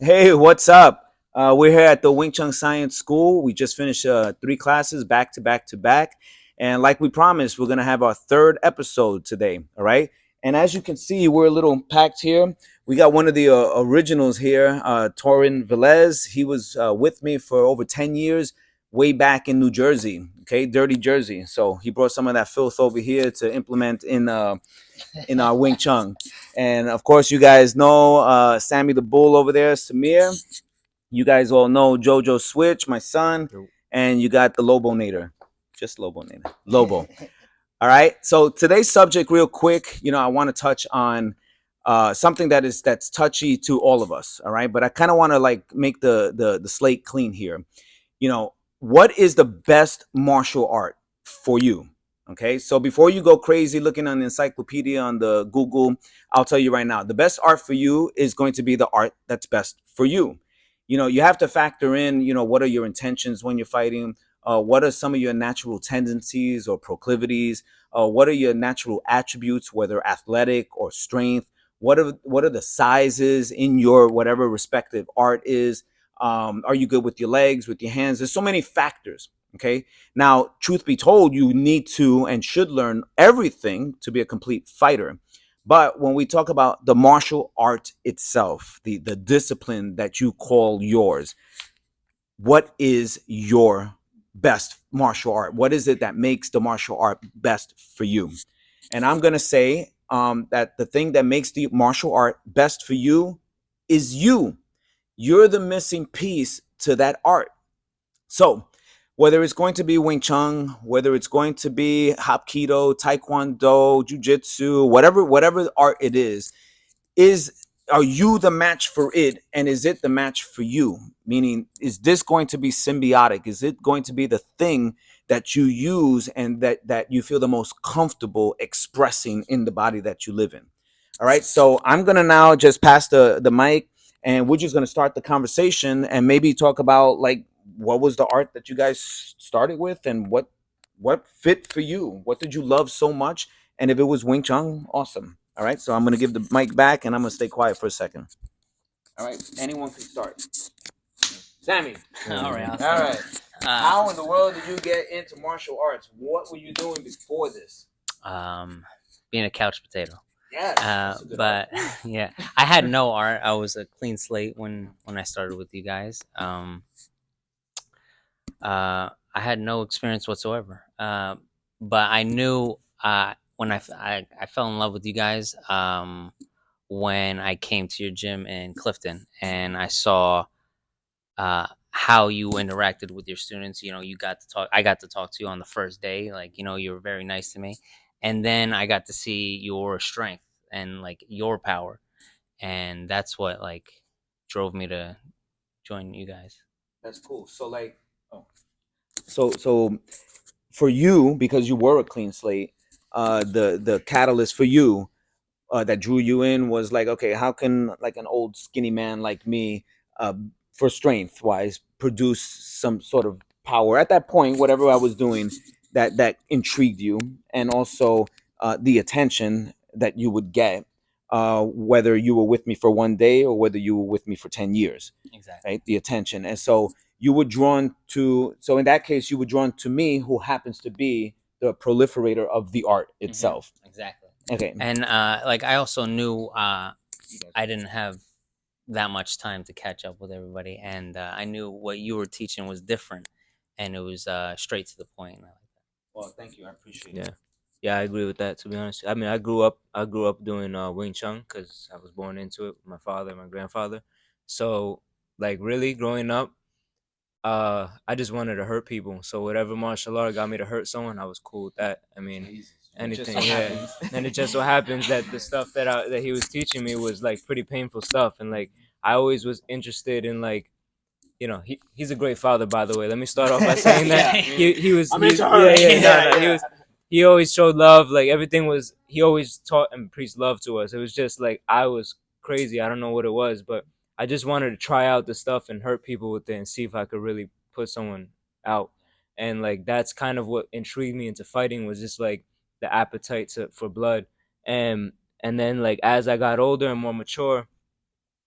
Hey, what's up? We're here at the Wing Chun Science School. We just finished three classes back to back to back. And like we promised, we're going to have our third episode today. All right. And as you can see, we're a little packed here. We got one of the originals here, Torin Velez. He was with me for over 10 years, way back in New Jersey. Okay. Dirty Jersey. So he brought some of that filth over here to implement in our Wing Chun. And of course, you guys know Sammy the Bull over there, Samir. You guys all know Jojo Switch, my son, and you got the Lobo Nader, just Lobo Nader, Lobo. All right. So today's subject, real quick, I want to touch on something that's touchy to all of us. All right, but I kind of want to like make the slate clean here. What is the best martial art for you? Okay, so before you go crazy looking on the encyclopedia on the Google, I'll tell you right now, the best art for you is going to be the art that's best for you. You have to factor in, what are your intentions when you're fighting? What are some of your natural tendencies or proclivities? What are your natural attributes, whether athletic or strength? What are the sizes in your whatever respective art is? Are you good with your legs, with your hands? There's so many factors. Okay. Now, truth be told, you need to and should learn everything to be a complete fighter. But when we talk about the martial art itself, the discipline that you call yours, what is your best martial art? What is it that makes the martial art best for you? And I'm going to say that the thing that makes the martial art best for you is you. You're the missing piece to that art. So, whether it's going to be Wing Chun, whether it's going to be Hapkido, Taekwondo, Jiu Jitsu, whatever art it is are you the match for it, and is it the match for you? Meaning, is this going to be symbiotic? Is it going to be the thing that you use and that you feel the most comfortable expressing in the body that you live in? All right, so I'm gonna now just pass the mic, and we're just gonna start the conversation and maybe talk about like what was the art that you guys started with and what fit for you. What did you love so much? And if it was Wing Chun, awesome. All right, so I'm gonna give the mic back and I'm gonna stay quiet for a second. All right, anyone can start. Sammy. All right, I'll All start. right. How in the world did you get into martial arts? What were you doing before this? Um, being a couch potato. Yes. That's a good But art. yeah, I had no art. I was a clean slate when I started with you guys. I had no experience whatsoever. But I knew when I fell in love with you guys when I came to your gym in Clifton and I saw how you interacted with your students. You got to talk. I got to talk to you on the first day. Like, you were very nice to me, and then I got to see your strength and like your power, and that's what like drove me to join you guys. That's cool. So like, oh, so for you, because you were a clean slate, the catalyst for you that drew you in was like, okay, how can like an old skinny man like me, uh, for strength wise, produce some sort of power at that point, whatever I was doing, that intrigued you, and also the attention that you would get, whether you were with me for one day or whether you were with me for 10 years, Exactly. right? The attention, and so you were drawn to. So in that case, you were drawn to me, who happens to be the proliferator of the art itself. Exactly. Okay. And like I also knew I didn't have that much time to catch up with everybody, and I knew what you were teaching was different, and it was straight to the point. And I like Well, thank you. I appreciate Yeah, it. yeah, I agree with that. To be honest, I mean, I grew up doing Wing Chun because I was born into it with my father and my grandfather. So, like, really growing up, I just wanted to hurt people. So whatever martial art got me to hurt someone, I was cool with that. I mean, Jesus. It just anything, so yeah. happens. And it just so happens that the stuff that he was teaching me was like pretty painful stuff, and like I always was interested in like he's a great father, by the way. Let me start off by saying that Yeah. he was I'm he into her. yeah, yeah, no, Yeah, no, yeah. he always showed love. Like everything was, he always taught and preached love to us. It was just like I was crazy. I don't know what it was, but I just wanted to try out the stuff and hurt people with it and see if I could really put someone out. And like that's kind of what intrigued me into fighting, was just like the appetite for blood. And and then like as I got older and more mature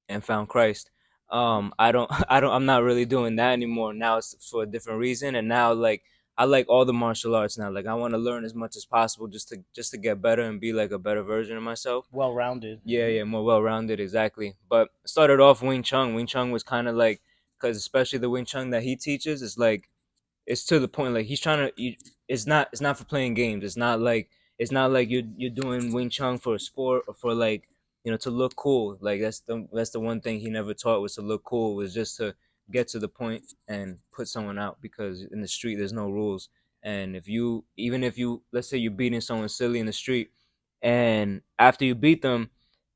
and found Christ, I'm not really doing that anymore. Now it's for a different reason, and now like I like all the martial arts now. Like I want to learn as much as possible just to get better and be like a better version of myself. Well rounded. Yeah, yeah, more well rounded, exactly. But started off Wing Chun. Wing Chun was kind of like, because especially the Wing Chun that he teaches is like, it's to the point. Like he's trying to. It's not for playing games. It's not like you're doing Wing Chun for a sport or for like to look cool. Like that's the one thing he never taught was to look cool. Was just to get to the point and put someone out because in the street there's no rules. And even if you let's say you're beating someone silly in the street, and after you beat them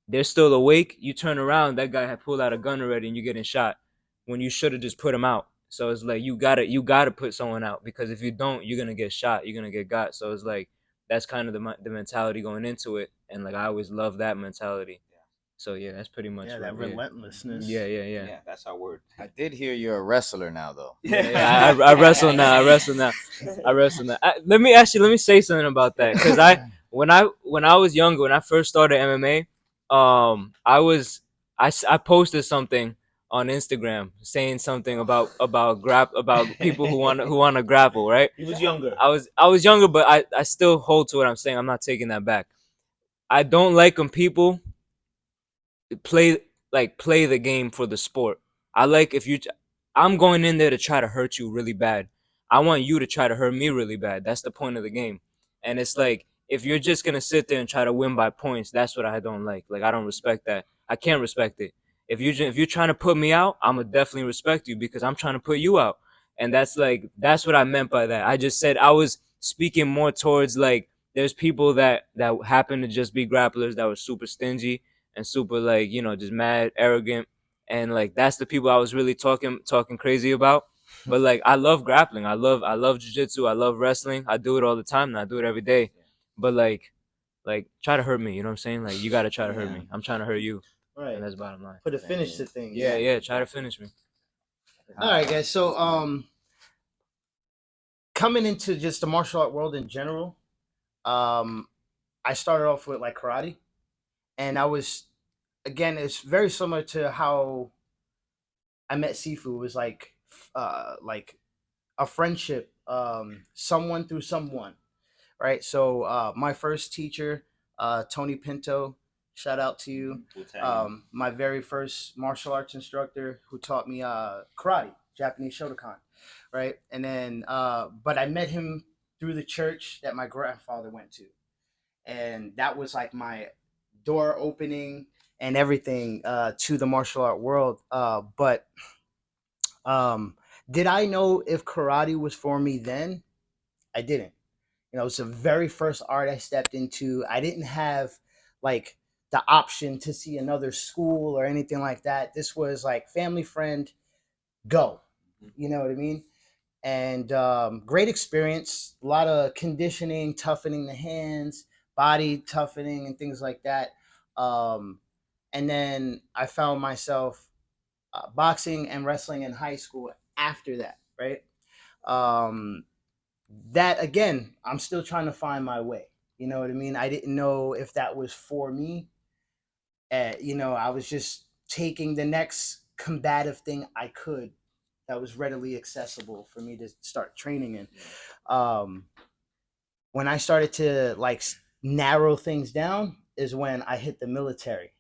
they're still awake, you turn around, that guy had pulled out a gun already and you're getting shot when you should have just put him out. So it's like you gotta put someone out because if you don't, you're gonna get shot, you're gonna get got. So it's like that's kind of the mentality going into it, and like I always love that mentality. So yeah, that's pretty much Yeah, that relentlessness. Yeah. That's our word. I did hear you're a wrestler now, though. Yeah, I wrestle now. I wrestle now. Let me say something about that because when I was younger, when I first started MMA, I posted something on Instagram saying something about people who want to grapple, right? He was younger. I was younger, but I still hold to what I'm saying. I'm not taking that back. I don't like when people play the game for the sport. I like if you I'm going in there to try to hurt you really bad. I want you to try to hurt me really bad. That's the point of the game. And it's like if you're just going to sit there and try to win by points, that's what I don't like. Like I don't respect that. I can't respect it. If you're trying to put me out, I'm going to definitely respect you because I'm trying to put you out. And that's what I meant by that. I just said I was speaking more towards like there's people that happen to just be grapplers that were super stingy and super like just mad arrogant, and like that's the people I was really talking crazy about. But like I love grappling, I love jiu-jitsu, I love wrestling, I do it all the time and I do it every day. But like try to hurt me, you know what I'm saying? Like you got to try to hurt me. I'm trying to hurt you, Right. and that's bottom line. Put a finish to things. Yeah, try to finish me. All right, guys. So, coming into just the martial art world in general, I started off with like karate, and I was, again, it's very similar to how I met Sifu. It was like a friendship, someone through someone, right? So, my first teacher, Tony Pinto, shout out to you. My very first martial arts instructor who taught me karate, Japanese Shotokan, right? And then, but I met him through the church that my grandfather went to, and that was like my door opening and everything to the martial art world. But did I know if karate was for me then? I didn't. You know, it's the very first art I stepped into. I didn't have like the option to see another school or anything like that. This was like family friend, go. You know what I mean? And great experience. A lot of conditioning, toughening the hands, body toughening, and things like that. Um, and then I found myself boxing and wrestling in high school after that, right? Um, that again, I'm still trying to find my way. You know what I mean? I didn't know if that was for me. I was just taking the next combative thing I could that was readily accessible for me to start training in. Um, when I started to like narrow things down is when I hit the military.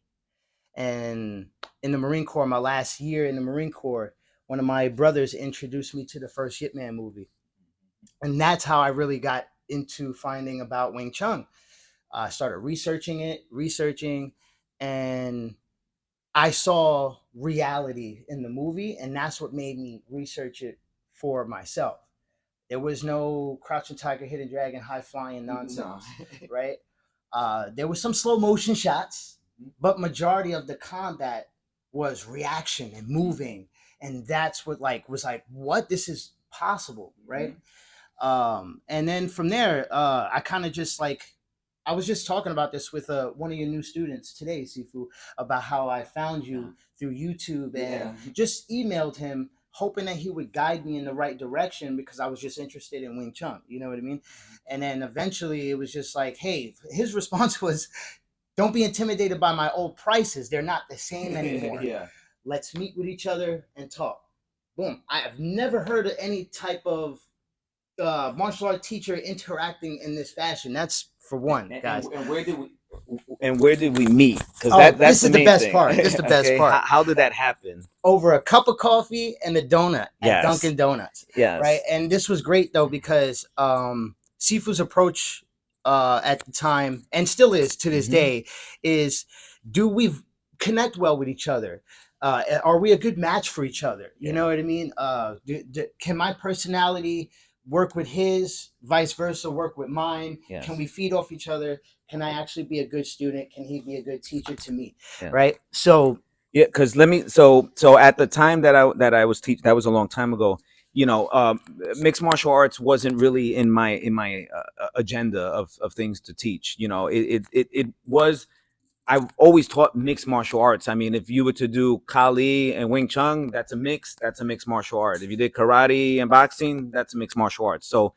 And in the Marine Corps, my last year in the Marine Corps, one of my brothers introduced me to the first Yip Man movie. And that's how I really got into finding about Wing Chun. I started researching, and I saw reality in the movie, and that's what made me research it for myself. There was no Crouching Tiger, Hidden Dragon, high flying nonsense, right? There was some slow motion shots, but majority of the combat was reaction and moving, and that's what like was like, what, this is possible, right? And then from there, I kind of just like, I was just talking about this with one of your new students today, Sifu, about how I found you through YouTube and just emailed him hoping that he would guide me in the right direction because I was just interested in Wing Chun. You know what I mean? And then eventually it was just like, hey, his response was, don't be intimidated by my old prices. They're not the same anymore. Let's meet with each other and talk. Boom. I have never heard of any type of martial art teacher interacting in this fashion. That's for one, guys. And where did we meet? Because Oh, that's this the is the main best thing. part. This is the best Okay, part. How did that happen? Over a cup of coffee and a donut at Yes. Dunkin' Donuts. Yes. Right. And this was great though, because Sifu's approach at the time, and still is to this Mhm. day, is do we connect well with each other? Are we a good match for each other? You Yeah. know what I mean? Can my personality work with his, vice versa, work with mine? Yes. Can we feed off each other? Can I actually be a good student? Can he be a good teacher to me? Yeah. Right. So Yeah, because so at the time that I was teaching, that was a long time ago. You know, mixed martial arts wasn't really in my agenda of things to teach. You know, it was. I've always taught mixed martial arts. I mean, if you were to do Kali and Wing Chun, that's a mixed martial art. If you did karate and boxing, that's a mixed martial art. So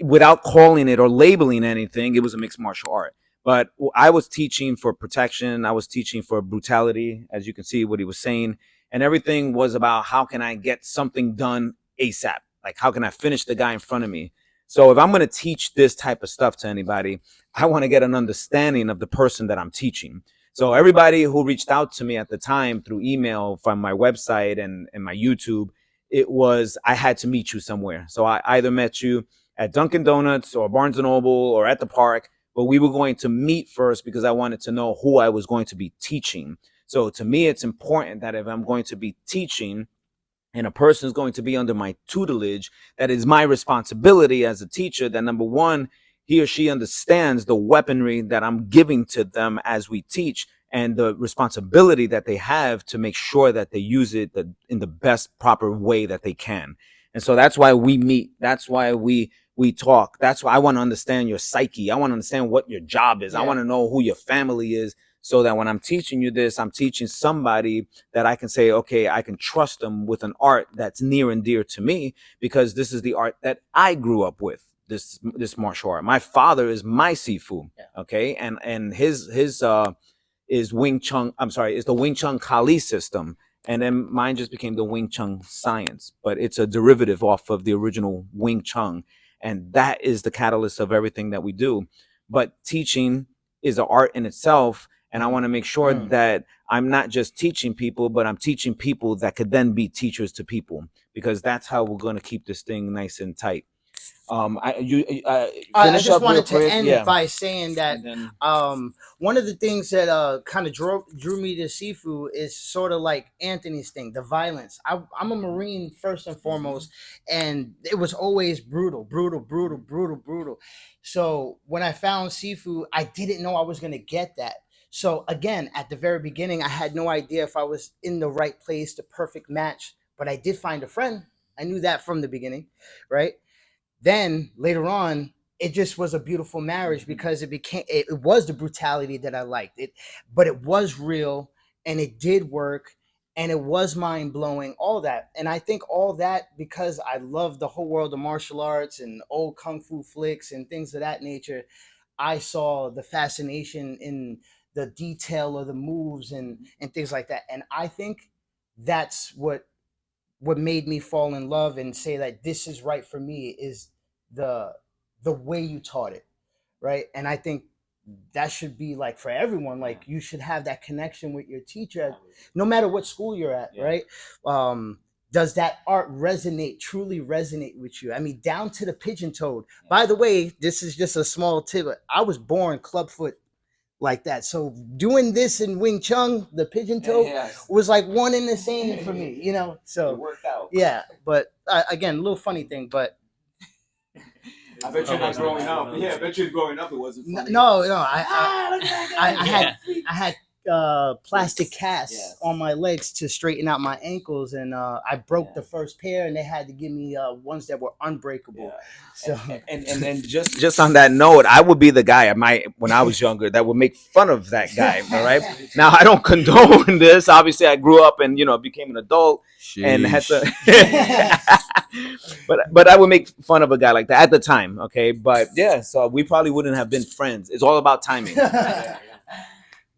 without calling it or labeling anything, it was a mixed martial art. But I was teaching for protection. I was teaching for brutality, as you can see what he was saying. And everything was about how can I get something done ASAP? Like, how can I finish the guy in front of me? So if I'm going to teach this type of stuff to anybody, I want to get an understanding of the person that I'm teaching. So everybody who reached out to me at the time through email, from my website and my YouTube, it was, I had to meet you somewhere. So I either met you at Dunkin' Donuts or Barnes and Noble or at the park, but we were going to meet first because I wanted to know who I was going to be teaching. So to me, it's important that if I'm going to be teaching and a person is going to be under my tutelage, that is my responsibility as a teacher, that number one, he or she understands the weaponry that I'm giving to them as we teach, and the responsibility that they have to make sure that they use it in the best proper way that they can. And so that's why we meet. That's why we talk. That's why I want to understand your psyche. I want to understand what your job is. I Yeah. want to know who your family is, so that when I'm teaching you this, I'm teaching somebody that I can say, okay, I can trust them with an art that's near and dear to me, because this is the art that I grew up with. This martial art. My father is my Sifu, okay, and his is Wing Chun. I'm sorry, is the Wing Chun Kali system, and then mine just became the Wing Chun Science, but it's a derivative off of the original Wing Chun, and that is the catalyst of everything that we do. But teaching is an art in itself, and I want to make sure that I'm not just teaching people, but I'm teaching people that could then be teachers to people, because that's how we're going to keep this thing nice and tight. I Finish just up real wanted to quick. end Yeah. by saying that And then, one of the things that kind of drew me to Sifu is sort of like Anthony's thing, the violence. I'm a Marine first and foremost, and it was always brutal. So when I found Sifu, I didn't know I was going to get that. So again, at the very beginning, I had no idea if I was in the right place, the perfect match, but I did find a friend. I knew that from the beginning, right? Then later on, it just was a beautiful marriage, because it was the brutality that I liked it, but it was real, and it did work, and it was mind blowing, all that. And I think all that, because I love the whole world of martial arts and old kung fu flicks and things of that nature, I saw the fascination in the detail of the moves and things like that. And I think that's what made me fall in love and say that this is right for me, is the way you taught it, right? And I think that should be like for everyone, like you should have that connection with your teacher, no matter what school you're at, right? Does that art truly resonate with you? I mean, down to the pigeon toed. By the way, this is just a small tip. I was born clubfoot like that. So doing this in Wing Chun, the pigeon toe, was like one and the same for me, you know? So it worked out. yeah, but again, a little funny thing, but I bet you're not growing up. Yeah, I bet you're growing up. It wasn't funny. no, I had plastic casts on my legs to straighten out my ankles, and I broke the first pair, and they had to give me ones that were unbreakable. So And just on that note, I would be the guy when I was younger that would make fun of that guy. All right. Now I don't condone this. Obviously, I grew up and became an adult and had to. but I would make fun of a guy like that at the time. Okay, but yeah, so we probably wouldn't have been friends. It's all about timing.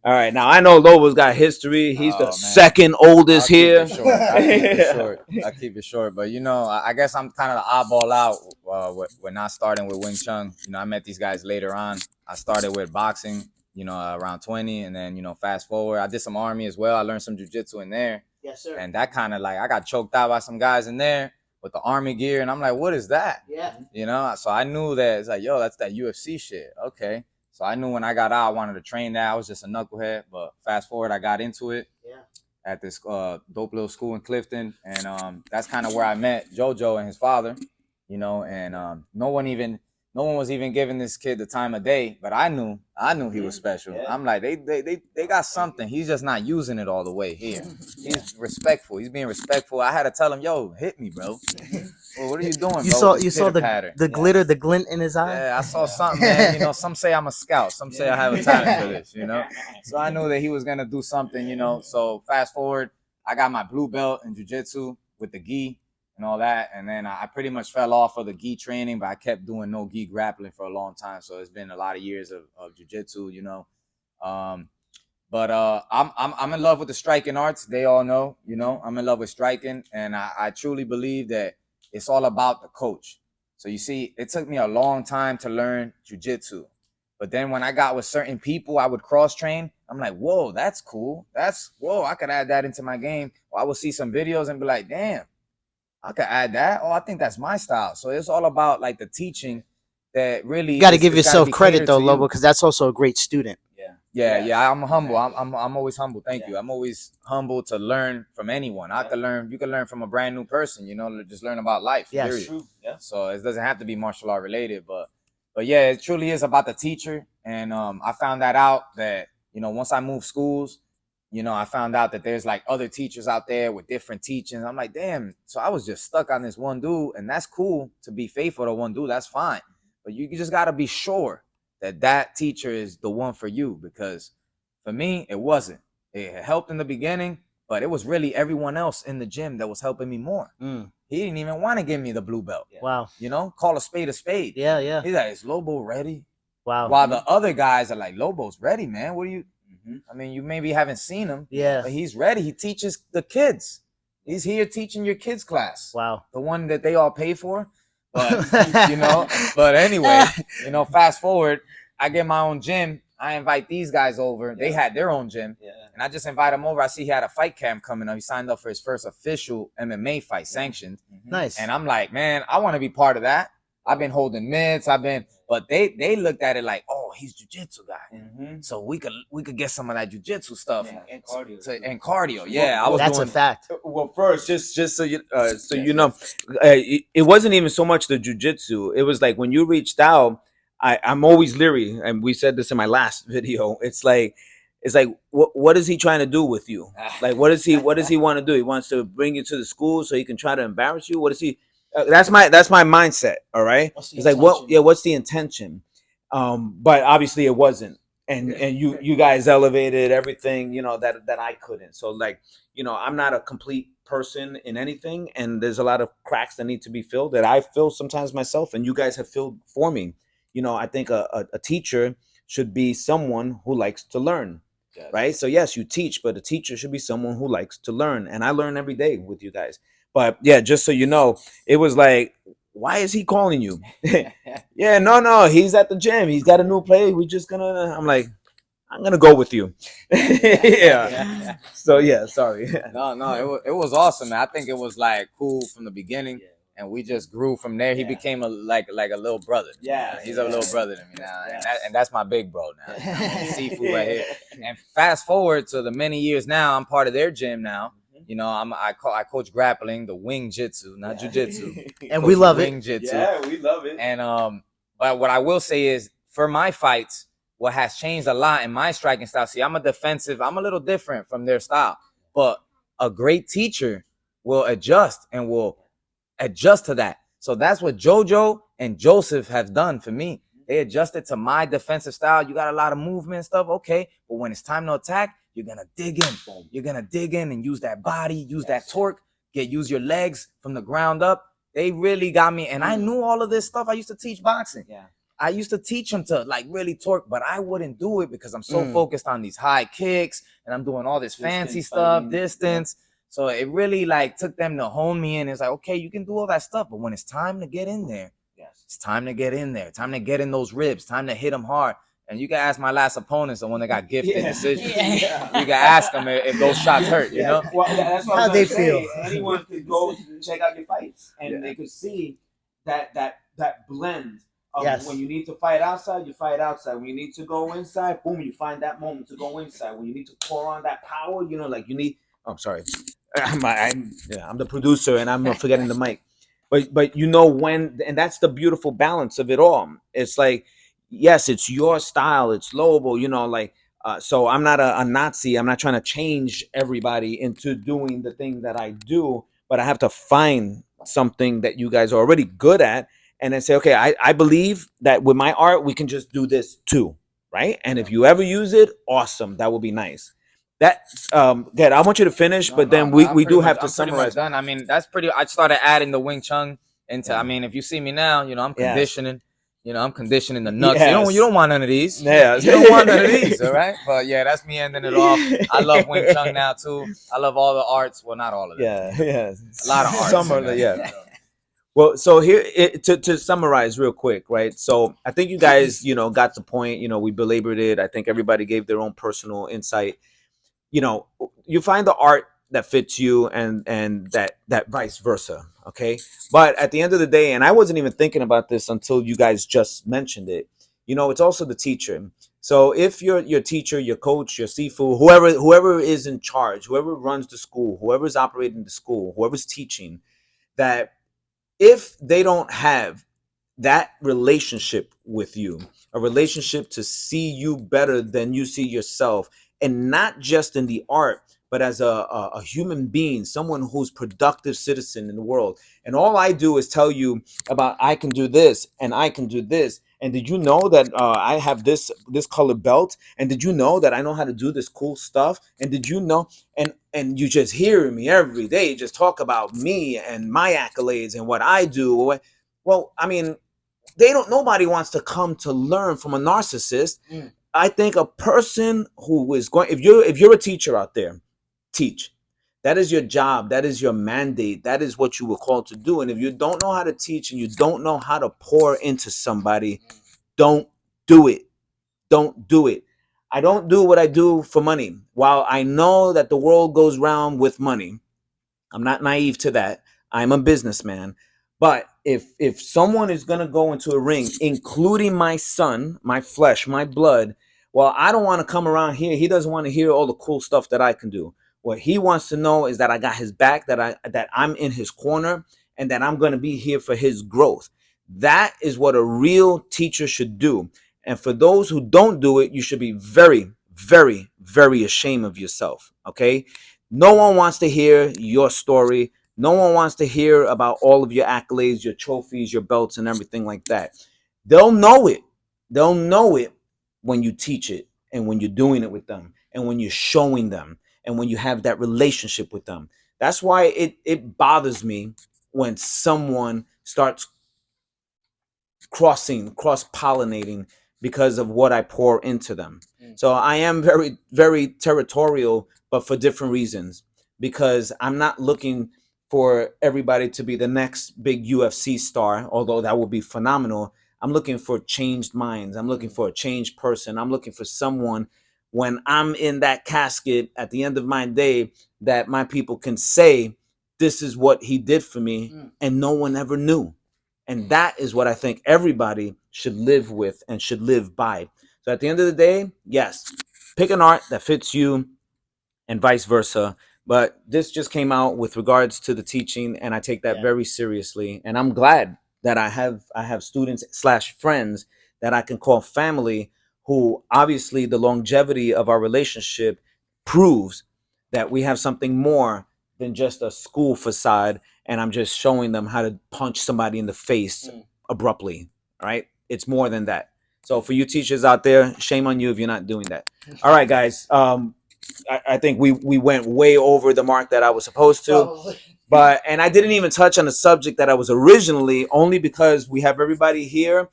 All right, now I know Lobo's got history. He's Oh, the man. second oldest I'll keep here. it short. I'll keep it short. I'll keep it short. But you know, I guess I'm kind of the oddball out. We're not starting with Wing Chun. You know, I met these guys later on. I started with boxing. You know, around 20, and then fast forward, I did some army as well. I learned some jujitsu in there, Yes, sir. and that kind of like I got choked out by some guys in there with the army gear, and I'm like, what is that? Yeah. So I knew that it's like, yo, that's that UFC shit. Okay. So I knew when I got out, I wanted to train that. I was just a knucklehead, but fast forward, I got into it. Yeah. At this dope little school in Clifton, and that's kind of where I met JoJo and his father. And no one was even giving this kid the time of day, but I knew he was special. Yeah. I'm like, they got something. He's just not using it all the way here. He's respectful. He's being respectful. I had to tell him, yo, hit me, bro. Well, what are you doing, You bro? saw with you this saw pitter-patter? the Yeah. glitter, the glint in his eye. Yeah, I saw something, man. Some say I'm a scout. Some say I have a talent for this, So I knew that he was gonna do something, So fast forward, I got my blue belt in jiu-jitsu with the gi and all that. And then I pretty much fell off of the gi training, but I kept doing no gi grappling for a long time. So it's been a lot of years of jiu-jitsu, But I'm in love with the striking arts. They all know, I'm in love with striking. And I truly believe that it's all about the coach. So you see, it took me a long time to learn jiu-jitsu. But then when I got with certain people, I would cross-train. I'm like, whoa, that's cool. I could add that into my game. Or I would see some videos and be like, damn, I could add that. Oh, I think that's my style. So it's all about like the teaching that really You got to give it's gotta yourself be credit catered though, to you. Lobo, because that's also a great student. Yeah. I'm humble. I'm always humble. Thank you. I'm always humble to learn from anyone. You can learn from a brand new person, just learn about life. Yes. Period. True. Yeah. So it doesn't have to be martial art related, but yeah, it truly is about the teacher. And I found that out that, once I moved schools, I found out that there's like other teachers out there with different teachings. I'm like, damn. So I was just stuck on this one dude, and that's cool to be faithful to one dude. That's fine. But you just got to be sure that teacher is the one for you, because for me, it wasn't. It helped in the beginning, but it was really everyone else in the gym that was helping me more. He didn't even want to give me the blue belt. Wow. Call a spade a spade. Yeah. He's like, is Lobo ready? Wow. While the other guys are like, Lobo's ready, man. What are you? I mean, you maybe haven't seen him. Yeah. But he's ready. He teaches the kids. He's here teaching your kids' class. Wow. The one that they all pay for. But, but anyway, fast forward, I get my own gym. I invite these guys over. They had their own gym. Yeah. And I just invite him over. I see he had a fight camp coming up. He signed up for his first official MMA fight, sanctioned. Nice. And I'm like, man, I want to be part of that. I've been holding mitts. But they looked at it like, oh, he's jiu-jitsu guy. So we could get some of that jiu-jitsu stuff. And cardio. And cardio. Yeah, I was That's doing a fact. Well, first, just so you it wasn't even so much the jujitsu. It was like when you reached out, I'm always leery, and we said this in my last video. It's like what is he trying to do with you? Like what does he want to do? He wants to bring you to the school so he can try to embarrass you. What is he? That's my mindset. All right. It's like what's the intention? But obviously it wasn't. And you guys elevated everything, that I couldn't. So like, I'm not a complete person in anything, and there's a lot of cracks that need to be filled that I fill sometimes myself, and you guys have filled for me. I think a teacher should be someone who likes to learn. Yes. Right? So yes, you teach, but a teacher should be someone who likes to learn. And I learn every day with you guys. But yeah, just so you know, it was like, why is he calling you? Yeah, no, he's at the gym. He's got a new play. I'm like, I'm gonna go with you. Yeah. So yeah, sorry. No, it was awesome, man. I think it was like cool from the beginning. And we just grew from there. He became a little brother. Yeah, he's a little brother to me now, and that's my big bro now. Seafood right here. And fast forward to the many years now, I'm part of their gym now. I coach grappling, the wing jitsu, not jujitsu, and we love wing it. jitsu. Yeah, we love it. And but what I will say is, for my fights, what has changed a lot in my striking style. See, I'm a little different from their style, but a great teacher will adjust to that. So that's what JoJo and Joseph have done for me. They adjusted to my defensive style. You got a lot of movement and stuff, okay, but when it's time to attack, you're gonna dig in. You're gonna dig in and use that body, use that torque, use your legs from the ground up. They really got me, and I knew all of this stuff. I used to teach boxing. I used to teach them to like really torque, but I wouldn't do it because I'm so Mm. focused on these high kicks and I'm doing all this fancy Distance, stuff, fighting, distance. So it really like took them to hone me in. It's like, okay, you can do all that stuff, but when it's time to get in there, Yes. it's time to get in there, time to get in those ribs, time to hit them hard. And you can ask my last opponents, the one that got gifted decisions. Yeah. You can ask them if those shots hurt, you know? Well, that's what I How was they gonna say. feel. Anyone could go check out your fights, and Yeah. they could see that blend of Yes. when you need to fight outside, you fight outside. When you need to go inside, boom, you find that moment to go inside. When you need to pour on that power, you know, like you need. Oh, I'm sorry, I'm the producer, and I'm forgetting the mic. But you know when, and that's the beautiful balance of it all. It's like, yes, it's your style, it's Lobo, you know, like. So I'm not a Nazi. I'm not trying to change everybody into doing the thing that I do, but I have to find something that you guys are already good at, and then say, okay, I believe that with my art we can just do this too, right? And if you ever use it, awesome, that would be nice. That's good. I want you to finish, but then we I'm we pretty do much- have to I'm pretty much summarize. done. I mean, that's pretty. I started adding the Wing Chun into. Yeah. I mean, if you see me now, you know, I'm Yes. conditioning. You know, I'm conditioning the nuts. Yes. You don't want none of these. Yes. You don't want none of these, all right? But yeah, that's me ending it off. I love Wing Chun now too. I love all the arts. Well, not all of them. Yeah. A lot of arts. Some are you know? yeah. Well, so here to summarize real quick, right? So I think you guys, you know, got the point. You know, we belabored it. I think everybody gave their own personal insight. You know, you find the art that fits you, and that vice versa. Okay, but at the end of the day, and I wasn't even thinking about this until you guys just mentioned it. You know, it's also the teacher. So if your teacher, your coach, your Sifu, whoever is in charge, whoever runs the school, whoever's operating the school, whoever's teaching, that if they don't have that relationship with you, a relationship to see you better than you see yourself, and not just in the art, but as a human being, someone who's productive citizen in the world. And all I do is tell you about, I can do this and I can do this. And did you know that I have this color belt? And did you know that I know how to do this cool stuff? And did you know? And you just hear me every day just talk about me and my accolades and what I do. Well, I mean, nobody wants to come to learn from a narcissist. I think a person who is going, if you're a teacher out there, teach. That is your job, that is your mandate, that is what you were called to do. And if you don't know how to teach and you don't know how to pour into somebody, don't do it. Don't do it. I don't do what I do for money. While I know that the world goes round with money, I'm not naive to that. I'm a businessman. But if someone is gonna go into a ring, including my son, my flesh, my blood, well, I don't want to come around here. He doesn't want to hear all the cool stuff that I can do. What he wants to know is that I got his back, that I'm in his corner, and that I'm gonna be here for his growth. That is what a real teacher should do. And for those who don't do it, you should be very, very, very ashamed of yourself. Okay. No one wants to hear your story. No one wants to hear about all of your accolades, your trophies, your belts, and everything like that. They'll know it. They'll know it when you teach it, and when you're doing it with them, and when you're showing them, and when you have that relationship with them. That's why it bothers me when someone starts cross pollinating because of what I pour into them. So I am very, very territorial, but for different reasons, because I'm not looking for everybody to be the next big UFC star, although that would be phenomenal. I'm looking for changed minds. I'm looking for a changed person. I'm looking for someone, when I'm in that casket at the end of my day, that my people can say, this is what he did for me, and no one ever knew. And that is what I think everybody should live with and should live by. So at the end of the day, yes, pick an art that fits you and vice versa. But this just came out with regards to the teaching, and I take that very seriously. And I'm glad that I have students / friends that I can call family, who obviously the longevity of our relationship proves that we have something more than just a school facade, and I'm just showing them how to punch somebody in the face abruptly. All right, it's more than that. So for you teachers out there, shame on you if you're not doing that. All right, guys. I think we went way over the mark that I was supposed to. Probably. But and I didn't even touch on the subject that I was originally, only because we have everybody here,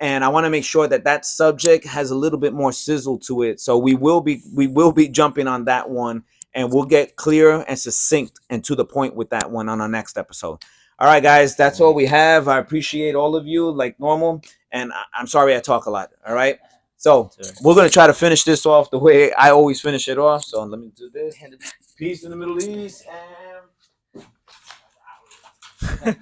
and I want to make sure that that subject has a little bit more sizzle to it. So we will be jumping on that one, and we'll get clear and succinct and to the point with that one on our next episode. All right, guys, that's all we have. I appreciate all of you like normal, and I'm sorry I talk a lot. All right, so Sure. we're gonna try to finish this off the way I always finish it off. So let me do this. Peace in the Middle East and